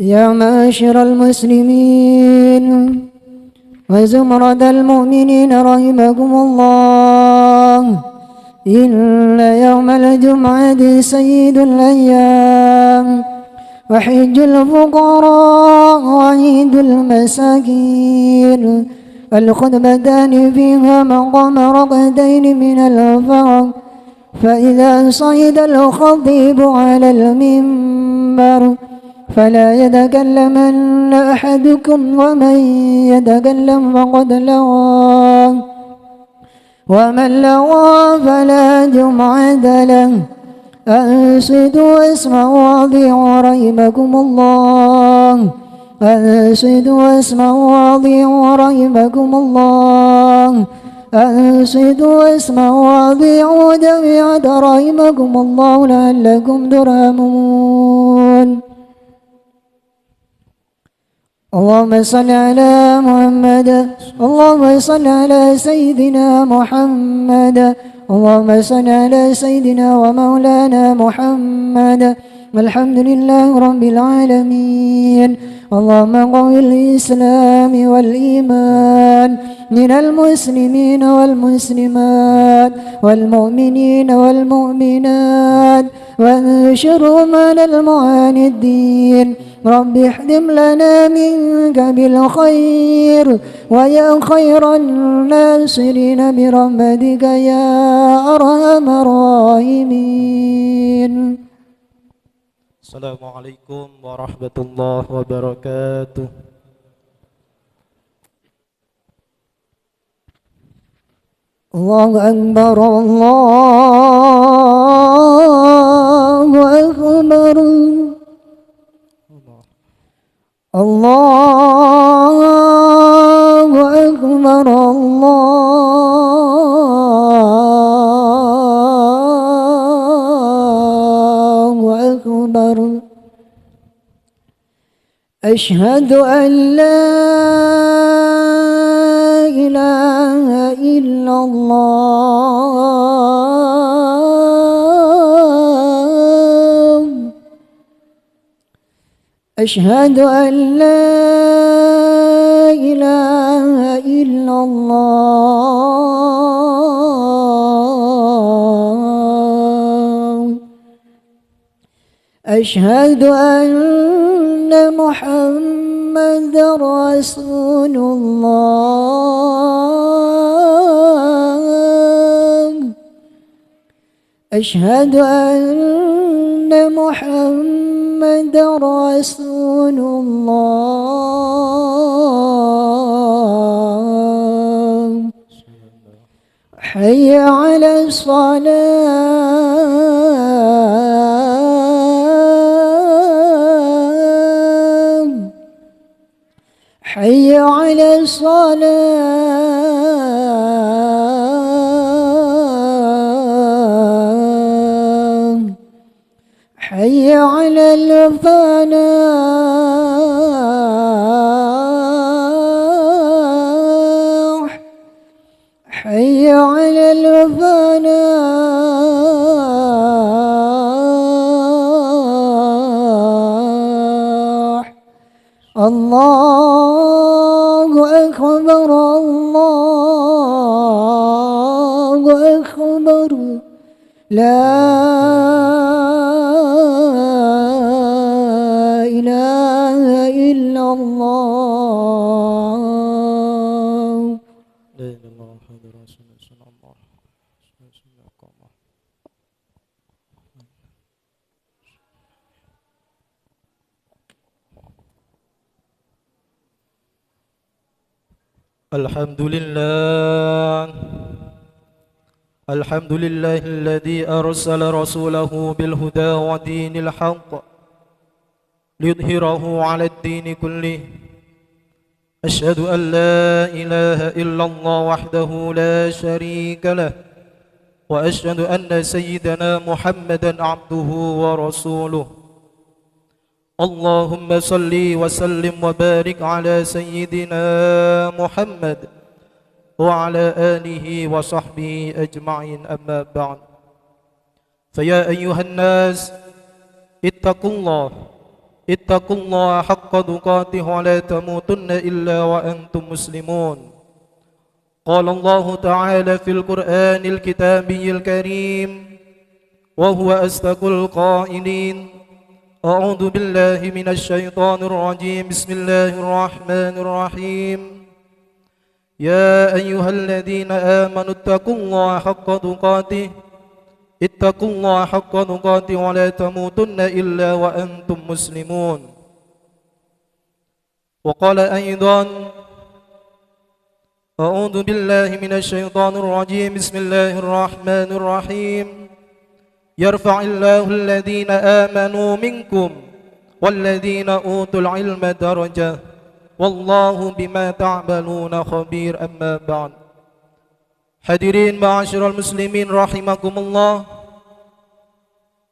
يا معاشر المسلمين وزمرة المؤمنين رحمكم الله، إن يوم الجمعة سيد الأيام وحج الفقراء وعيد المساكين، والخطبتان فيها مقام ركعتين من الفرض. فإذا صعد الخطيب على المنبر فلا يتكلمن أحدكم، ومن يتكلم فقد لغى، ومن لغى فلا جمعة له. أنصتوا واسمعوا وأطيعوا رحمكم الله، أنصتوا واسمعوا وأطيعوا رحمكم الله، أنصتوا واسمعوا وأطيعوا جميعا رحمكم الله لعلكم ترحمون. اللهم صل على محمد، اللهم صل على سيدنا محمد، اللهم صل على سيدنا ومولانا محمد، والحمد لله رب العالمين. اللهم قوي الإسلام والإيمان من المسلمين والمسلمات والمؤمنين والمؤمنات، وانشر من المعاندين. رب احدم لنا منك بالخير ويا خير الناصرين برحمتك يا أرحم الراحمين. السلام عليكم ورحمة الله وبركاته. الله أكبر الله أكبر الله أكبر الله أكبر. أشهد أن لا إله إلا الله، أشهد أن لا إله إلا الله، أشهد أن محمد رسول الله، أشهد أن محمد رسول الله. حي على الصلاة، حي على الصلاة، حي على الفلاح، حي على الفلاح. الله أكبر الله أكبر. لا إله إلا الله. لا إله إلا الله محمد رسول الله صلى الله عليه وسلم. الحمد لله، الحمد لله الذي أرسل رسوله بالهدى ودين الحق ليظهره على الدين كله. أشهد أن لا إله إلا الله وحده لا شريك له، وأشهد أن سيدنا محمدا عبده ورسوله. اللهم صل وسلم وبارك على سيدنا محمد وعلى آله وصحبه أجمعين. أما بعد، فيا أيها الناس اتقوا الله اتقوا الله حق تقاته ولا تموتن إلا وأنتم مسلمون. قال الله تعالى في القرآن الكتابي الكريم وهو أصدق القائلين أعوذ بالله من الشيطان الرجيم بسم الله الرحمن الرحيم يا أيها الذين آمنوا اتقوا الله حق تقاته اتقوا الله حق تقاته ولا تموتن إلا وأنتم مسلمون. وقال أيضا أعوذ بالله من الشيطان الرجيم بسم الله الرحمن الرحيم يرفع الله الذين آمنوا منكم والذين أوتوا العلم درجة والله بما تعملون خبير. أما بعد. Hadirin ma'asyiral muslimin rahimakumullah,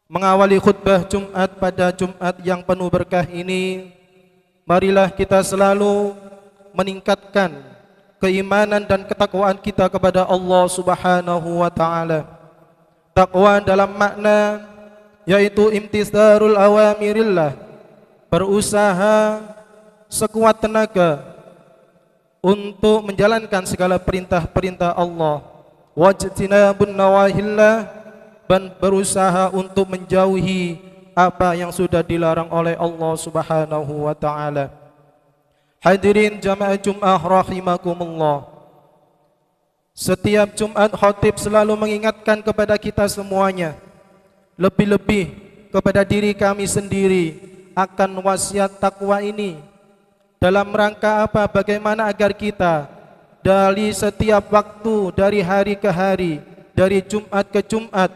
mengawali khutbah Jumat pada Jumat yang penuh berkah ini, marilah kita selalu meningkatkan keimanan dan ketakwaan kita kepada Allah Subhanahu wa taala. Takwa dalam makna yaitu imtithalul awamirillah, berusaha sekuat tenaga untuk menjalankan segala perintah-perintah Allah, wajtinabun nawahillah, dan berusaha untuk menjauhi apa yang sudah dilarang oleh Allah Subhanahu wa taala. Hadirin jamaah Jumat rahimakumullah, setiap Jumat khatib selalu mengingatkan kepada kita semuanya, lebih-lebih kepada diri kami sendiri, akan wasiat takwa ini. Dalam rangka apa? Bagaimana agar kita dari setiap waktu, dari hari ke hari, dari Jumat ke Jumat,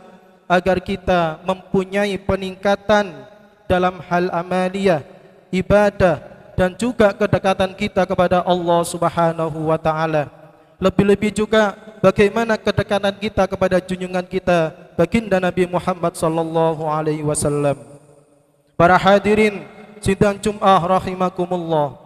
agar kita mempunyai peningkatan dalam hal amaliyah, ibadah, dan juga kedekatan kita kepada Allah Subhanahu wa taala. Lebih-lebih juga bagaimana kedekatan kita kepada junjungan kita baginda Nabi Muhammad sallallahu alaihi wasallam. Para hadirin sidang Jumat rahimakumullah,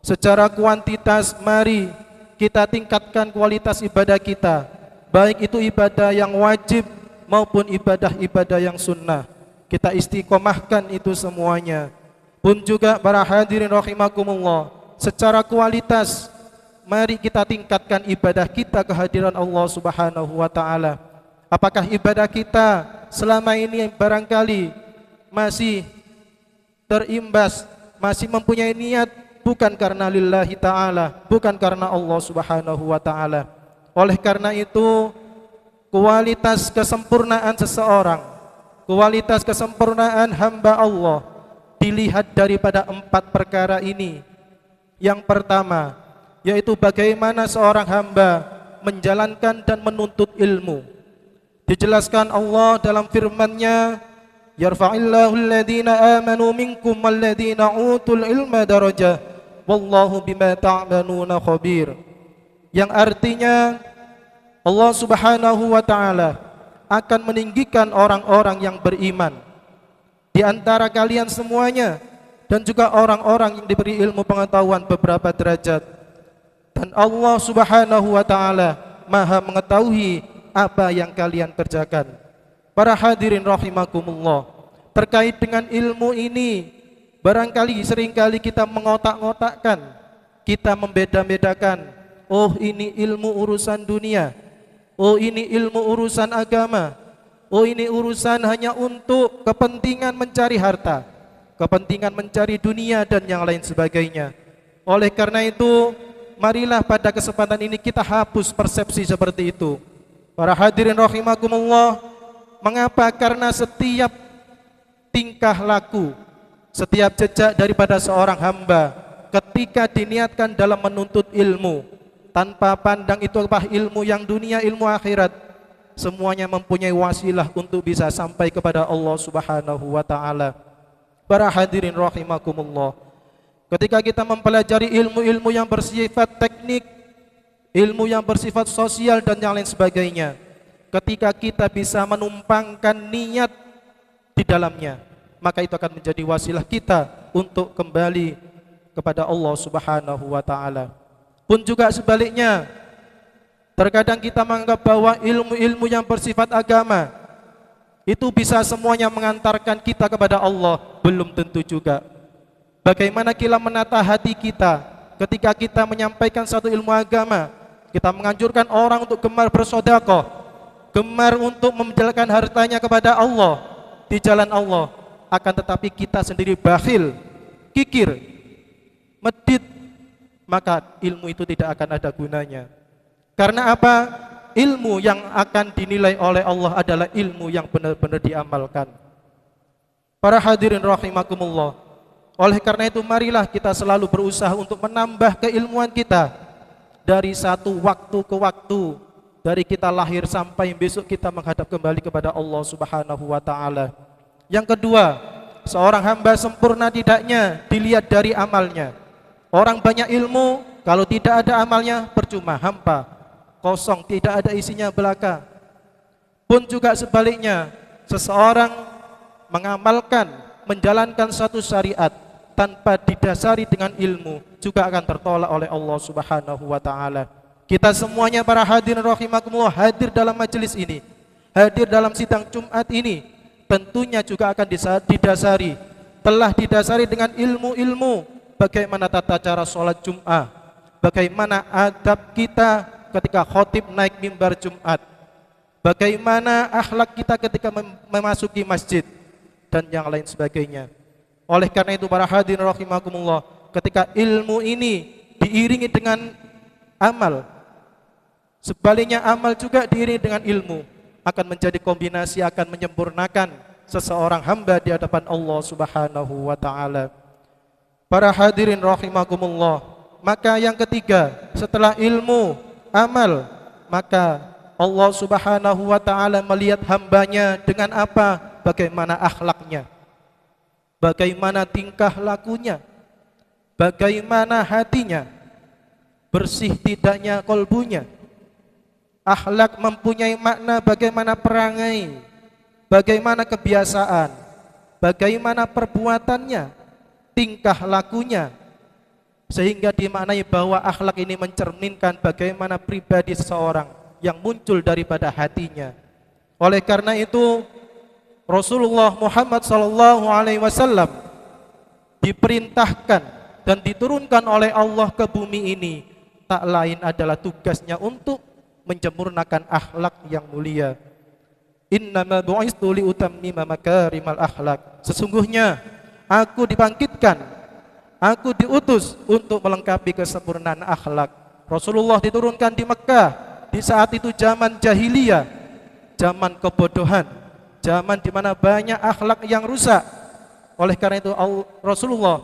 secara kuantitas mari kita tingkatkan kualitas ibadah kita, baik itu ibadah yang wajib maupun ibadah-ibadah yang sunnah. Kita istiqomahkan itu semuanya. Pun juga para hadirin rahimakumullah, secara kualitas mari kita tingkatkan ibadah kita kehadiran Allah Subhanahu wa taala. Apakah ibadah kita selama ini barangkali masih terimbas, masih mempunyai niat bukan karena lillahi ta'ala, bukan karena Allah Subhanahu wa ta'ala. Oleh karena itu, kualitas kesempurnaan seseorang, kualitas kesempurnaan hamba Allah dilihat daripada 4 perkara ini. Yang pertama, yaitu bagaimana seorang hamba menjalankan dan menuntut ilmu. Dijelaskan Allah dalam firman-Nya, yarfa'illahu alladhina amanu minkum walladhina utul ilma darajah wallahu bima ta'maluna khabir. Yang artinya Allah Subhanahu wa taala akan meninggikan orang-orang yang beriman di antara kalian semuanya, dan juga orang-orang yang diberi ilmu pengetahuan beberapa derajat. Dan Allah Subhanahu wa taala Maha mengetahui apa yang kalian kerjakan. Para hadirin rahimakumullah, terkait dengan ilmu ini, barangkali seringkali kita mengotak-ngotakkan, kita membeda-bedakan. Oh, ini ilmu urusan dunia, oh ini ilmu urusan agama, oh ini urusan hanya untuk kepentingan mencari harta, kepentingan mencari dunia dan yang lain sebagainya. Oleh karena itu, marilah pada kesempatan ini kita hapus persepsi seperti itu. Para hadirin rahimakumullah, mengapa? Karena setiap tingkah laku, setiap jejak daripada seorang hamba ketika diniatkan dalam menuntut ilmu, tanpa pandang itu apa ilmu yang dunia, ilmu akhirat, semuanya mempunyai wasilah untuk bisa sampai kepada Allah Subhanahu wa taala. Para hadirin rahimakumullah, ketika kita mempelajari ilmu-ilmu yang bersifat teknik, ilmu yang bersifat sosial dan yang lain sebagainya, ketika kita bisa menumpangkan niat di dalamnya, maka itu akan menjadi wasilah kita untuk kembali kepada Allah Subhanahu wa taala. Pun juga sebaliknya, terkadang kita menganggap bahwa ilmu-ilmu yang bersifat agama itu bisa semuanya mengantarkan kita kepada Allah. Belum tentu juga. Bagaimana kita menata hati kita ketika kita menyampaikan satu ilmu agama. Kita menganjurkan orang untuk gemar bersedekah, gemar untuk menjalankan hartanya kepada Allah di jalan Allah. Akan tetapi kita sendiri bakhil, kikir, medit, maka ilmu itu tidak akan ada gunanya. Karena apa? Ilmu yang akan dinilai oleh Allah adalah ilmu yang benar-benar diamalkan. Para hadirin rahimakumullah, oleh karena itu marilah kita selalu berusaha untuk menambah keilmuan kita dari satu waktu ke waktu, dari kita lahir sampai besok kita menghadap kembali kepada Allah Subhanahu wa taala. Yang kedua, seorang hamba sempurna tidaknya dilihat dari amalnya. Orang banyak ilmu, kalau tidak ada amalnya percuma, hampa, kosong, tidak ada isinya belaka. Pun juga sebaliknya, seseorang mengamalkan, menjalankan satu syariat tanpa didasari dengan ilmu juga akan tertolak oleh Allah Subhanahu wa taala. Kita semuanya para hadirin rahimakumullah hadir dalam majelis ini, hadir dalam sidang Jumat ini, tentunya juga akan telah didasari dengan ilmu-ilmu. Bagaimana tata cara sholat Jumat, bagaimana adab kita ketika khotib naik mimbar Jumat, bagaimana akhlak kita ketika memasuki masjid, dan yang lain sebagainya. Oleh karena itu para hadirin rahimakumullah, ketika ilmu ini diiringi dengan amal, sebaliknya amal juga diiringi dengan ilmu, akan menjadi kombinasi, akan menyempurnakan seseorang hamba di hadapan Allah Subhanahu wa taala. Para hadirin rahimakumullah, maka yang ketiga setelah ilmu, amal, maka Allah Subhanahu wa taala melihat hambanya dengan apa? Bagaimana akhlaknya, bagaimana tingkah lakunya, bagaimana hatinya, bersih tidaknya kolbunya. Akhlak mempunyai makna bagaimana perangai, bagaimana kebiasaan, bagaimana perbuatannya, tingkah lakunya, sehingga dimaknai bahwa akhlak ini mencerminkan bagaimana pribadi seseorang yang muncul daripada hatinya. Oleh karena itu Rasulullah Muhammad SAW diperintahkan dan diturunkan oleh Allah ke bumi ini, tak lain adalah tugasnya untuk menjemurnakan akhlak yang mulia. Innama bu'istu liutammima makarimal akhlak. Sesungguhnya aku dibangkitkan, aku diutus untuk melengkapi kesempurnaan akhlak. Rasulullah diturunkan di Mekah di saat itu zaman jahiliyah, zaman kebodohan, zaman di mana banyak akhlak yang rusak. Oleh karena itu Rasulullah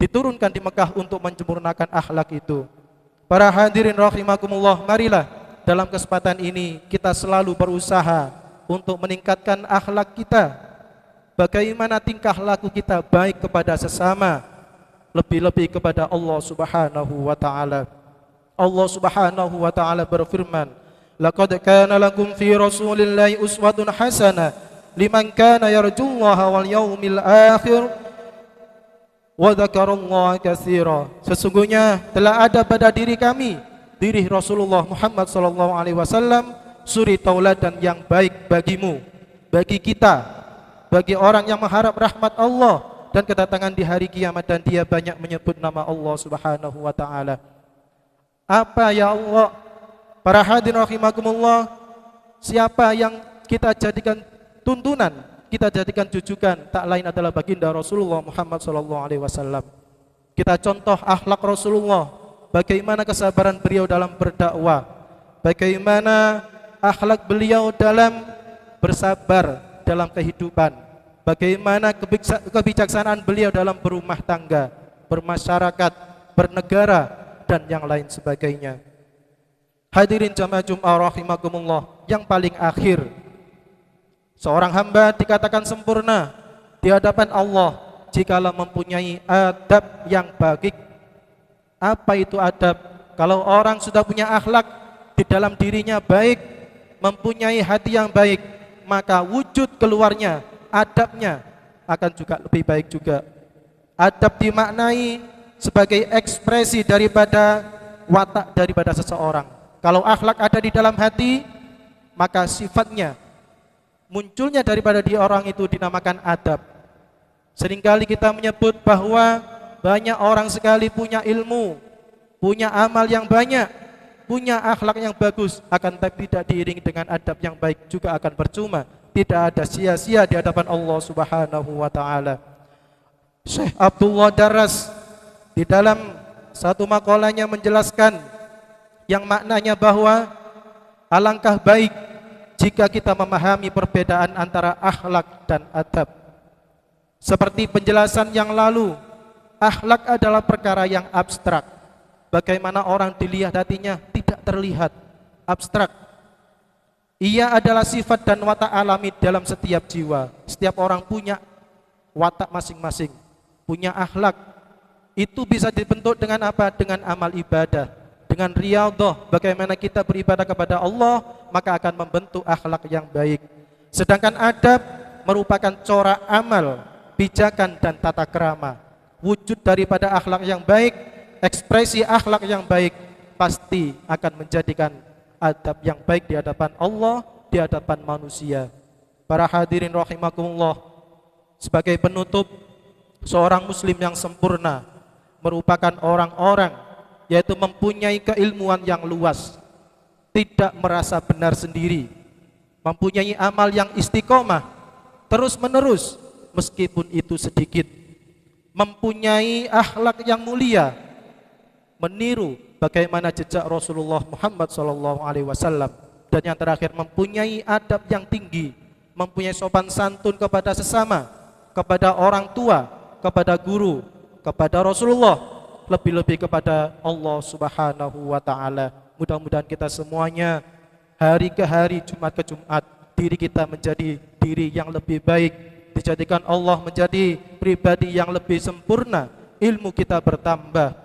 diturunkan di Mekah untuk menyempurnakan akhlak itu. Para hadirin rahimakumullah, marilah dalam kesempatan ini kita selalu berusaha untuk meningkatkan akhlak kita. Bagaimana tingkah laku kita baik kepada sesama, lebih-lebih kepada Allah Subhanahu wa taala. Allah Subhanahu wa taala berfirman, "Laqad kana lakum fi Rasulillahi uswatun hasanah liman kana yarjullaha wal yaumil akhir wa dzakarallaha katsira." Sesungguhnya telah ada pada diri kami, diri Rasulullah Muhammad sallallahu alaihi wasallam, suri tauladan yang baik bagimu, bagi kita, bagi orang yang mengharap rahmat Allah dan kedatangan di hari kiamat, dan dia banyak menyebut nama Allah Subhanahu wa taala. Apa ya Allah? Para hadirin rahimakumullah, siapa yang kita jadikan tuntunan, kita jadikan jujukan, tak lain adalah baginda Rasulullah Muhammad SAW. Kita contoh akhlak Rasulullah, bagaimana kesabaran beliau dalam berdakwah, bagaimana akhlak beliau dalam bersabar dalam kehidupan, bagaimana kebijaksanaan beliau dalam berumah tangga, bermasyarakat, bernegara, dan yang lain sebagainya. Hadirin jamaah Jumat rahimakumullah, yang paling akhir, seorang hamba dikatakan sempurna di hadapan Allah jikalau mempunyai adab yang baik. Apa itu adab? Kalau orang sudah punya akhlak di dalam dirinya baik, mempunyai hati yang baik, maka wujud keluarnya, adabnya akan juga lebih baik juga. Adab dimaknai sebagai ekspresi daripada watak daripada seseorang. Kalau akhlak ada di dalam hati, maka sifatnya, munculnya daripada di orang itu dinamakan adab. Seringkali kita menyebut bahwa banyak orang sekali punya ilmu, punya amal yang banyak, punya akhlak yang bagus, akan tapi tidak diiringi dengan adab yang baik juga akan percuma, tidak ada sia-sia di hadapan Allah Subhanahu wa taala. Syekh Abdullah Darras di dalam satu makalahnya menjelaskan yang maknanya bahwa alangkah baik jika kita memahami perbedaan antara akhlak dan adab. Seperti penjelasan yang lalu, akhlak adalah perkara yang abstrak. Bagaimana orang dilihat hatinya tidak terlihat, abstrak. Ia adalah sifat dan watak alami dalam setiap jiwa. Setiap orang punya watak masing-masing, punya akhlak. Itu bisa dibentuk dengan apa? Dengan amal ibadah, dengan riyadhah. Bagaimana kita beribadah kepada Allah, maka akan membentuk akhlak yang baik. Sedangkan adab merupakan corak amal, pijakan dan tata krama. Wujud daripada akhlak yang baik, ekspresi akhlak yang baik pasti akan menjadikan adab yang baik di hadapan Allah, di hadapan manusia. Para hadirin rahimakumullah, sebagai penutup, seorang muslim yang sempurna merupakan orang-orang yaitu mempunyai keilmuan yang luas, tidak merasa benar sendiri, mempunyai amal yang istiqomah terus menerus meskipun itu sedikit, mempunyai akhlak yang mulia, meniru bagaimana jejak Rasulullah Muhammad SAW, dan yang terakhir mempunyai adab yang tinggi, mempunyai sopan santun kepada sesama, kepada orang tua, kepada guru, kepada Rasulullah, lebih-lebih kepada Allah Subhanahu wa taala. Mudah-mudahan kita semuanya hari ke hari, Jumat ke Jumat, diri kita menjadi diri yang lebih baik, dijadikan Allah menjadi pribadi yang lebih sempurna, ilmu kita bertambah,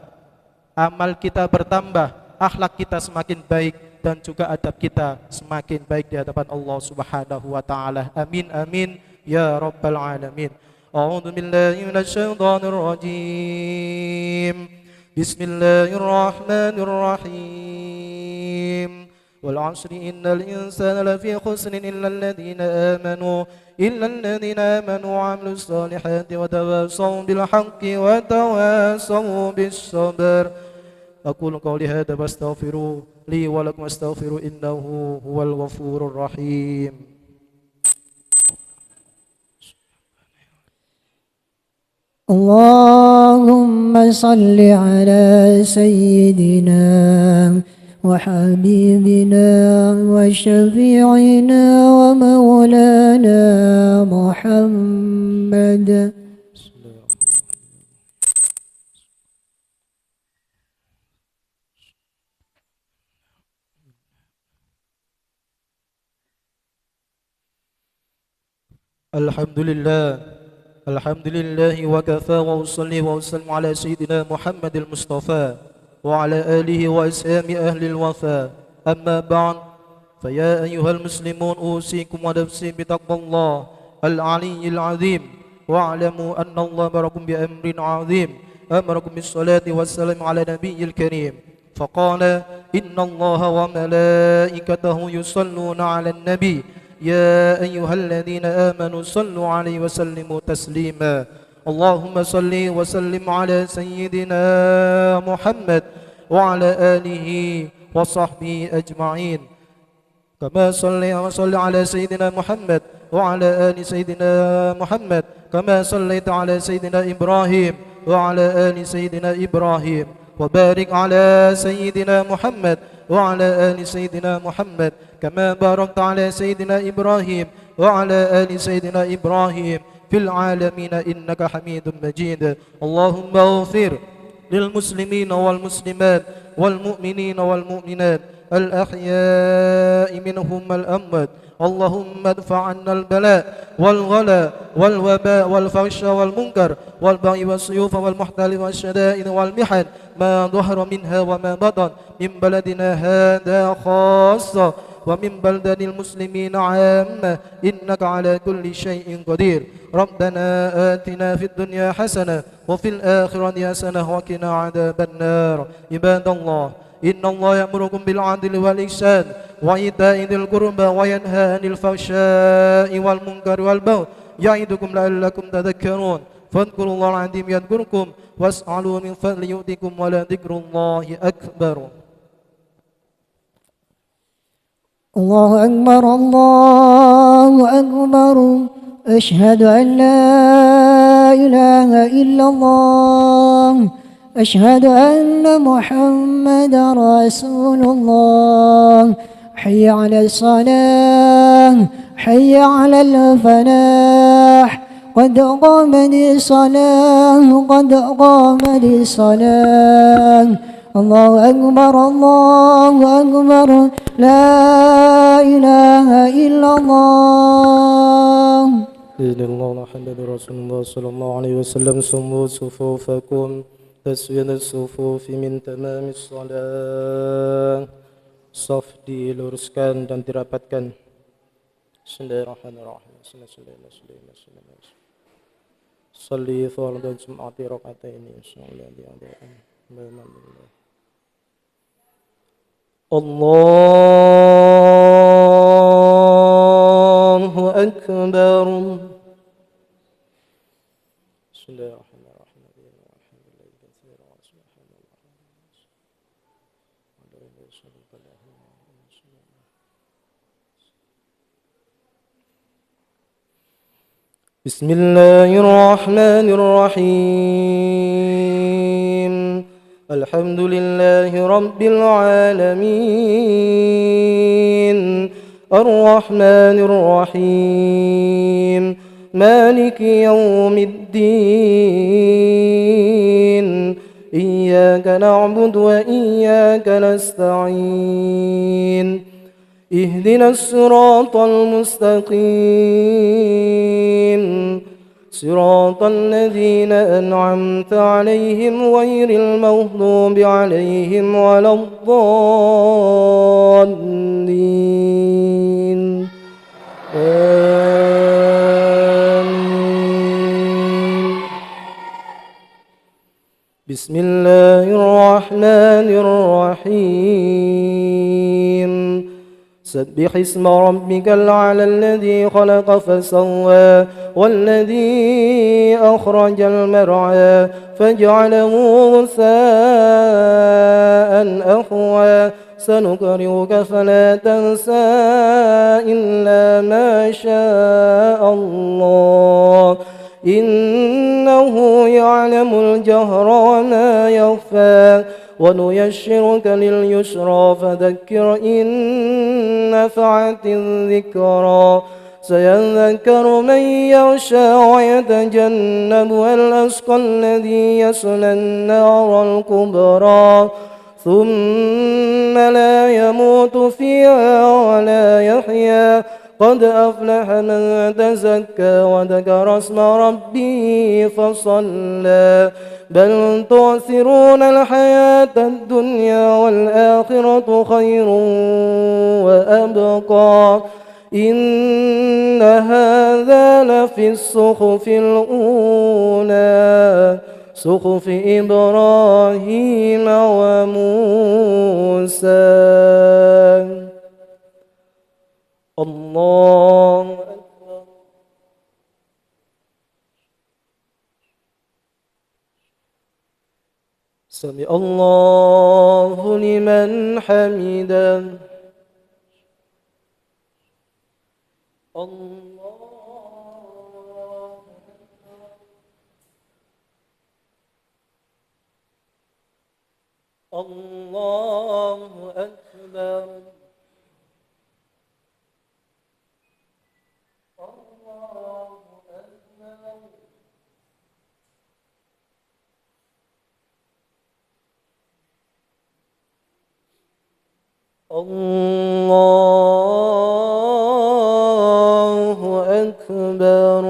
amal kita bertambah, akhlak kita semakin baik, dan juga adab kita semakin baik di hadapan Allah Subhanahu wa taala. Amin amin ya rabbal alamin. A'udzu billahi minasyaitonir rajim. Bismillahirrahmanirrahim. Wal 'asri innal insana lafi khusrin illa alladhina amanu wa 'amilus solihati wa tawassaw bil haqqi wa tawassaw bis sabr. Aqulu qawli hadza wastaghfiru li wa lakum wastaghfiru innahu huwal ghafurur rahim. اللهم صل على سيدنا وحبيبنا وشفيعنا ومولانا محمد. Alhamdulillah. Alhamdulillahi wa kafa wa usalli wa usallim ala sayyidina Muhammadil Mustafa wa ala alihi wa ashami ahli al-wafa. Amma ba'd, fa ya ayyuhal muslimun usikum wa nafsi bi taqwallah al-aliyyil azim wa a'lamu anna Allah barakum bi amrin azim amarakum bis salati wassalam ala nabiyyil karim. Faqala inna Allah wa malaikatahu yusalluna ala an-nabi يا أيها الذين آمنوا صلوا عليه وسلموا تسليما. اللهم صل وسلم على سيدنا محمد وعلى آله وصحبه أجمعين كما صل على سيدنا محمد وعلى آل سيدنا محمد كما صليت على سيدنا إبراهيم وعلى آل سيدنا إبراهيم وبارك على سيدنا محمد وعلى آل سيدنا محمد كما باركت على سيدنا إبراهيم وعلى آل سيدنا إبراهيم في العالمين إنك حميد مجيد. اللهم اغفر للمسلمين والمسلمات والمؤمنين والمؤمنات الأحياء منهم الأموات. اللهم ادفع عنا البلاء والغلاء والوباء والفحش والمنكر والبغي والسيوف والمحتال والشدائد والمحن ما ظهر منها وما بطن من بلدنا هذا خاصة ومن بلدان المسلمين عامة إنك على كل شيء قدير. ربنا آتنا في الدنيا حسنة وفي الآخرة حسنة وقنا عذاب النار. عباد الله إن الله يأمركم بالعدل والإحسان وإيتاء ذي القربى وينهى عن الفحشاء والمنكر والبغي يعظكم لعلكم تذكرون. فاذكروا الله العظيم يذكركم واسألوا من فضله يؤتكم ولذكر الله أكبر. الله أكبر الله أكبر أشهد أن لا إله إلا الله أشهد أن محمد رسول الله حي على الصلاة حي على الفلاح قد قامت الصلاة قد قامت الصلاة الله أكبر لا إله إلا الله. بسم الله محمد رسول الله صلى الله عليه وسلم. سموا صفوفكم تسوية الصفوف من تمام الصلاة. Saf diluruskan dan dirapatkan. Bismillahirrahmanirrahim. Salli fardhu jum'ati raka'ataini. Allahu akbar. بسم الله الرحمن الرحيم. الحمد لله رب العالمين الرحمن الرحيم مالك يوم الدين إياك نعبد وإياك نستعين اهدنا الصراط المستقيم صراط الذين أنعمت عليهم غير المغضوب عليهم ولا الضالين آمين. بسم الله الرحمن الرحيم. سبح اسم ربك الأعلى الذي خلق فسوى والذي أخرج المرعى فجعله غثاء أحوى سنقرئك فلا تنسى إلا ما شاء الله إنه يعلم الجهر وما يخفى ونيسرك لليسرى فذكر إن نفعت الذكرى سيذكر من يخشى ويتجنبها الأشقى الذي يصلى النار الكبرى ثم لا يموت فيها ولا يحيا قد أفلح من تزكى وذكر اسم ربه فصلى بل تؤثرون الحياة الدنيا والآخرة خير وأبقى إن هذا لفي الصحف الأولى صحف إبراهيم وموسى. الله أكبر. سمع الله لمن حمده. الله أكبر. الله أكبر.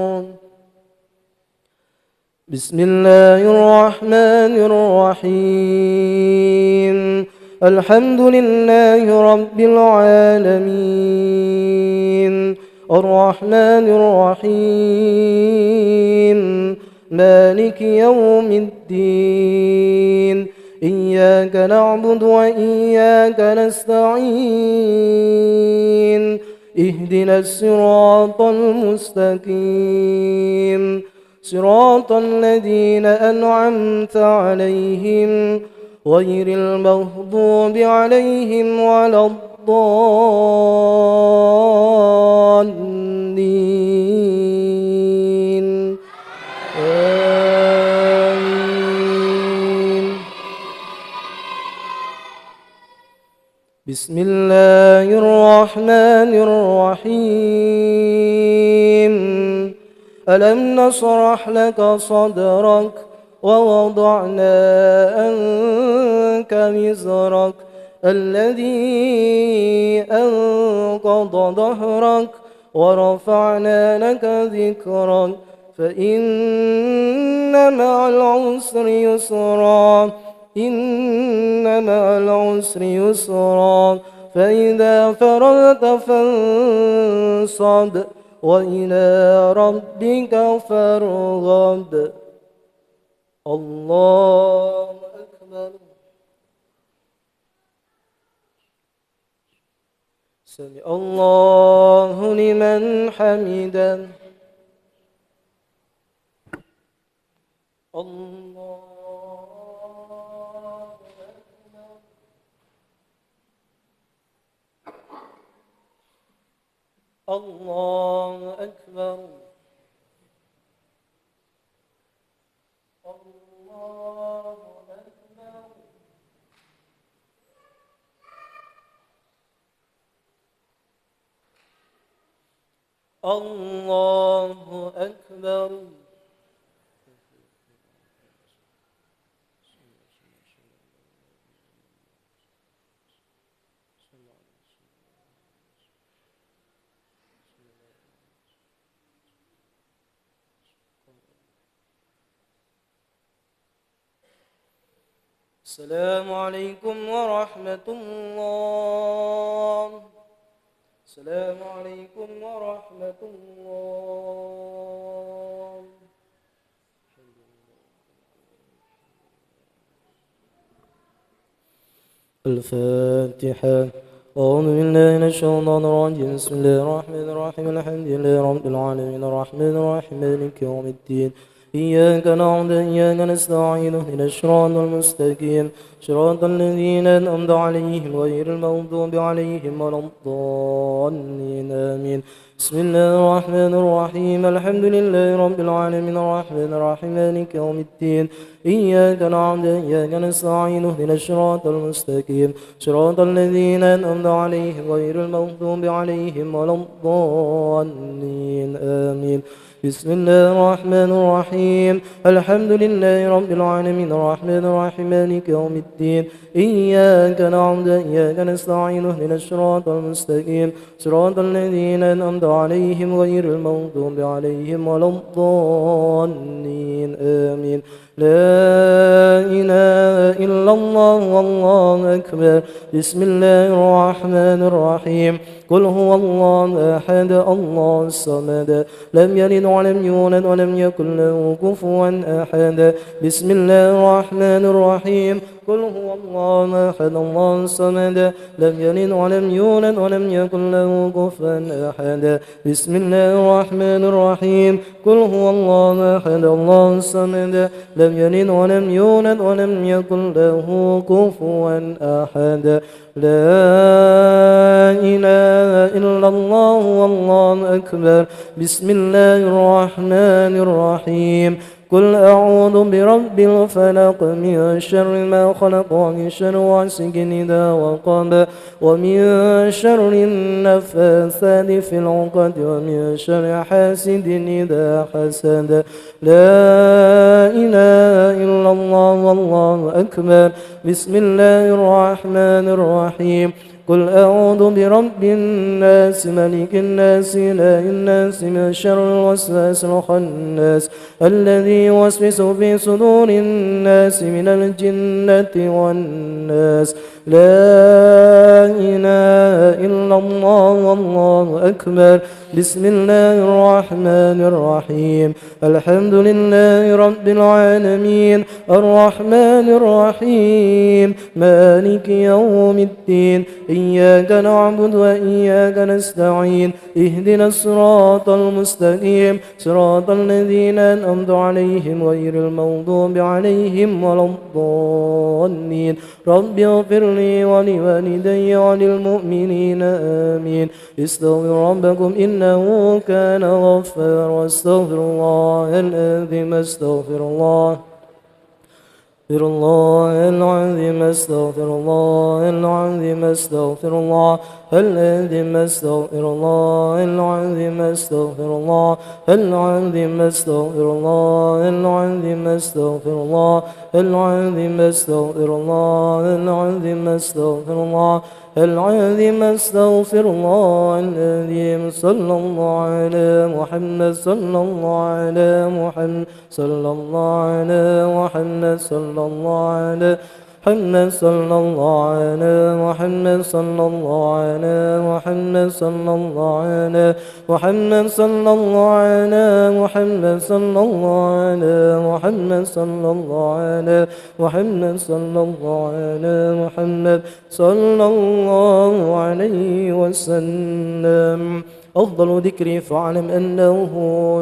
بسم الله الرحمن الرحيم. الحمد لله رب العالمين الرحمن الرحيم مالك يوم الدين إياك نعبد وإياك نستعين اهدنا الصراط المستقيم صراط الذين أنعمت عليهم غير المغضوب عليهم ولا الضالين آمين. بسم الله الرحمن الرحيم. ألم نشرح لك صدرك ووضعنا عنك وزرك الذي أنقض ظهرك ورفعنا لك ذكرك فإن مع العسر يسرا إن مع العسر يسرا فإذا فرغت فانصب وإلى ربك فارغب. الله أكبر. سمع الله لمن حمده. الله الله أكبر. الله أكبر. الله أكبر. السلام عليكم ورحمة الله. السلام عليكم ورحمة الله. الفاتحة. أعوذ بالله من الشيطان الرجيم. بسم الله الرحمن الرحيم. الحمد لله رب العالمين الرحمن الرحيم مالك يوم الدين. إياك نعبد وإياك نستعين اهدنا الصراط المستقيم صراط الذين أنعمت عليهم غير المغضوب عليهم ولا الضالين آمين. بسم الله الرحمن الرحيم. الحمد لله رب العالمين الرحمن الرحيم مالك يوم الدين. إياك نعبد وإياك نستعين اهدنا الصراط المستقيم صراط الذين أنعمت عليهم غير المغضوب عليهم ولا الضالين آمين. بسم الله الرحمن الرحيم. الحمد لله رب العالمين الرحمن الرحيم مالك يوم الدين. إياك نعبد وإياك نستعين اهدنا الصراط المستقيم صراط الذين أنعمت عليهم غير المغضوب عليهم ولا الضالين آمين. لا إله إلا الله والله أكبر. بسم الله الرحمن الرحيم. قل هو الله أحد الله الصمد لم يلد ولم يولد ولم يكن له كفوا أحد. بسم الله الرحمن الرحيم. قل هو الله أحد الله الصمد لم يلد ولم يولد ولم يكن له كفوا أحد. بسم الله الرحمن الرحيم. قل هو الله أحد الله الصمد لم يلد ولم يولد ولم يكن له كفوا أحد. لا إله إلا الله والله أكبر. بسم الله الرحمن الرحيم. قل أعوذ برب الفلق من شر ما خلق ومن شر غاسق إذا وقب ومن شر النفاثات في العقد ومن شر حاسد إذا حسد. لا إله إلا الله والله أكبر. بسم الله الرحمن الرحيم. قل أعوذ برب الناس ملك الناس إله الناس من شر الوسواس الخناس الذي يوسوس في صدور الناس من الجنة والناس. لا إله إلا الله والله أكبر. بسم الله الرحمن الرحيم الحمد لله رب العالمين الرحمن الرحيم مالك يوم الدين إياك نعبد وإياك نستعين اهدنا الصراط المستقيم صراط الذين أنعمت عليهم غير المغضوب عليهم ولا الضالين رب اغفر لي ولوالدي وللمؤمنين آمين استغفروا ربكم إنه كان غفارا استغفر الله العظيم استغفر الله استغفر الله العظيم استغفر الله العظيم استغفر الله العظيم استغفر الله العظيم استغفر الله العظيم استغفر الله العظيم استغفر الله العظيم استغفر الله العظيم استغفر الله العظيم استغفر الله العظيم صلى الله على محمد صلى الله على محمد صلى الله على محمد صلى الله على محمد صلى الله على محمد صلى الله على محمد صلى الله على محمد صلى الله على محمد صلى الله على محمد صلى الله على محمد صلى الله على محمد صلى الله عليه وسلم أفضل ذكري فاعلم أنه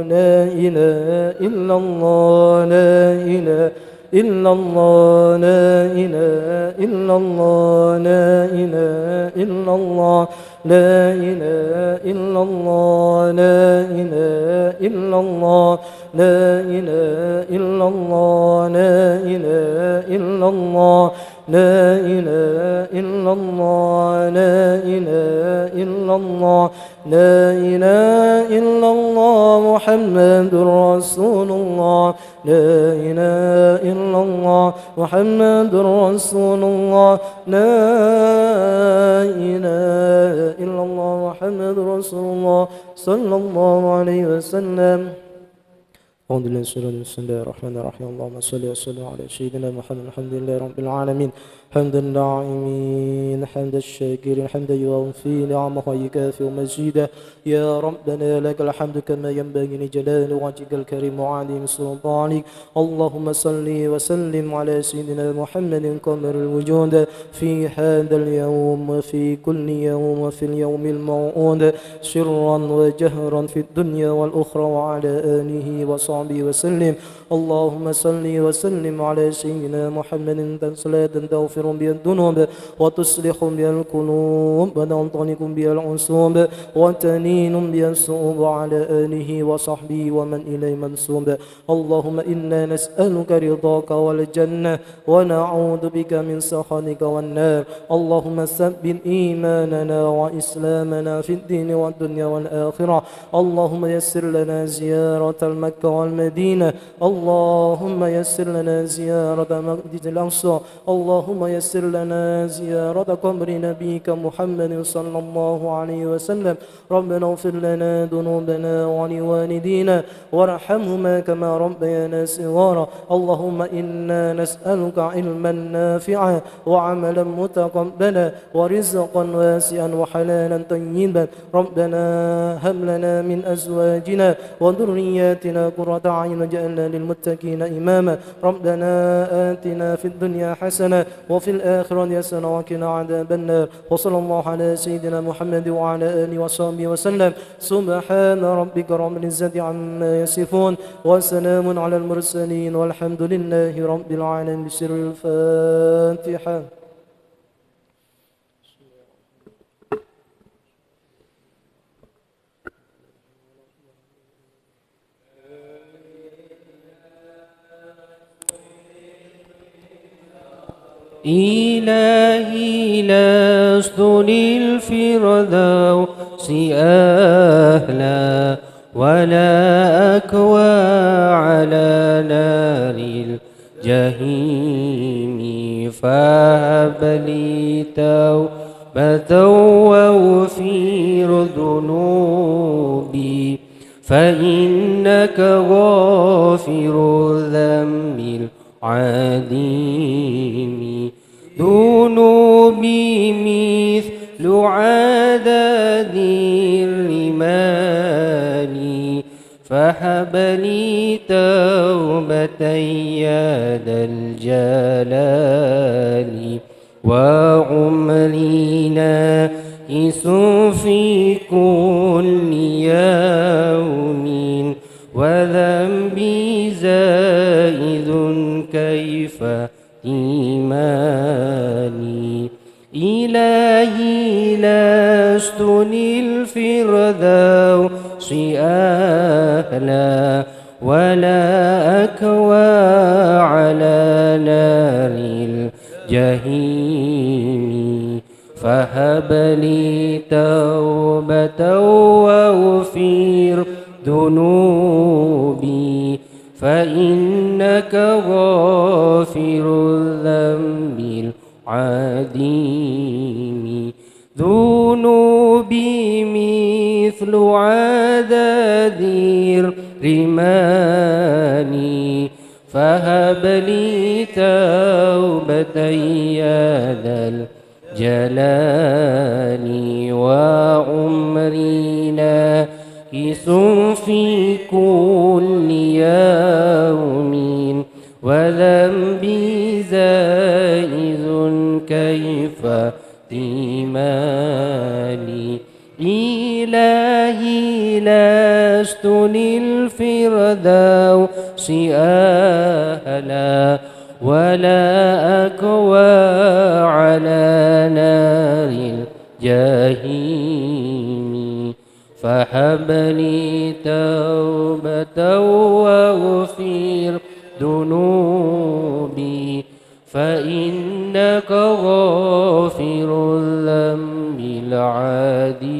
لا إله إلا الله لا إله إلا الله لا إله إلا الله لا إله إلا الله لا إله إلا الله لا إله إلا الله لا إله إلا الله لا إله إلا الله لا إله إلا الله لا إله إلا الله لا إله إلا الله محمد رسول الله لا إله إلا الله محمد رسول الله لا إله إلا الله محمد رسول الله صلى الله عليه وسلم أعوذ بالله من الشيطان الرجيم بسم الله الرحمن الرحيم اللهم صل وسلم على سيدنا محمد الحمد لله رب العالمين حمد الناعمين حمد الشاكرين حمد يوفي نعمه يكافئ مزيدا يا ربنا لك الحمد كما ينبغي لجلال وجهك الكريم وعظيم سلطانك اللهم صل وسلم على سيدنا محمد قمر الوجود في هذا اليوم وفي كل يوم وفي اليوم الموعود سرا وجهرا في الدنيا والأخرى وعلى آله وصحبه وسلم اللهم صل وسلم على سيدنا محمد صلاة تغفر بها الذنوب وتصلح بها القلوب وتنطلق بها العصوب وتنين بها الصعوب على آله وصحبه ومن إليه منسوب اللهم إنا نسألك رضاك والجنة ونعوذ بك من سخطك والنار اللهم ثبت إيماننا وإسلامنا في الدين والدنيا والآخرة اللهم يسر لنا زيارة المكة والمدينة اللهم يسر لنا زيارة مسجد الأقصى اللهم يسر لنا زيارة قبر نبيك محمد صلى الله عليه وسلم ربنا اغفر لنا ذنوبنا ولوالدينا وارحمهما كما ربيانا صغارا اللهم إنا نسألك علما نافعا وعملا متقبلا ورزقا واسعا وحلالا طيبا ربنا هب لنا من أزواجنا وذرياتنا قرة أعين واجعلنا للمتقين إماما ربنا آتنا في الدنيا حسنة وفي الآخرة حسنة وقنا عذاب النار وصلى الله على سيدنا محمد وعلى آله وصحبه وسلم سبحان ربك رب العزة عما يصفون وسلام على المرسلين والحمد لله رب العالمين بسر الفاتحة إلهي لست للفردوس أهلا ولا أكوى على نار الجحيم فهب لي توبة واغفر ذنوبي فإنك غافر الذنب العظيم ذنوبي مثل عدد الرمال فهب لي توبة يا ذا الجلال وعمري ناقص في كل يوم وذنبي زائد كيف إيماني إلهي لست للفردوس أهلا ولا أكوى على نار الجحيم فهب لي توبة واغفر ذنوبي فإنك غافر الذنب العظيم ذنوبي مثل عدد الرمال فهب لي توبة يا ذا الجلال وعمري ناقص في كل يوم وذنبي زائد كيف إيماني إلهي لست للفردوس أهلا ولا أكوى على نار الجحيم فهب لي توبة واغفر ذنوبي فإنك غافر الذنب العادي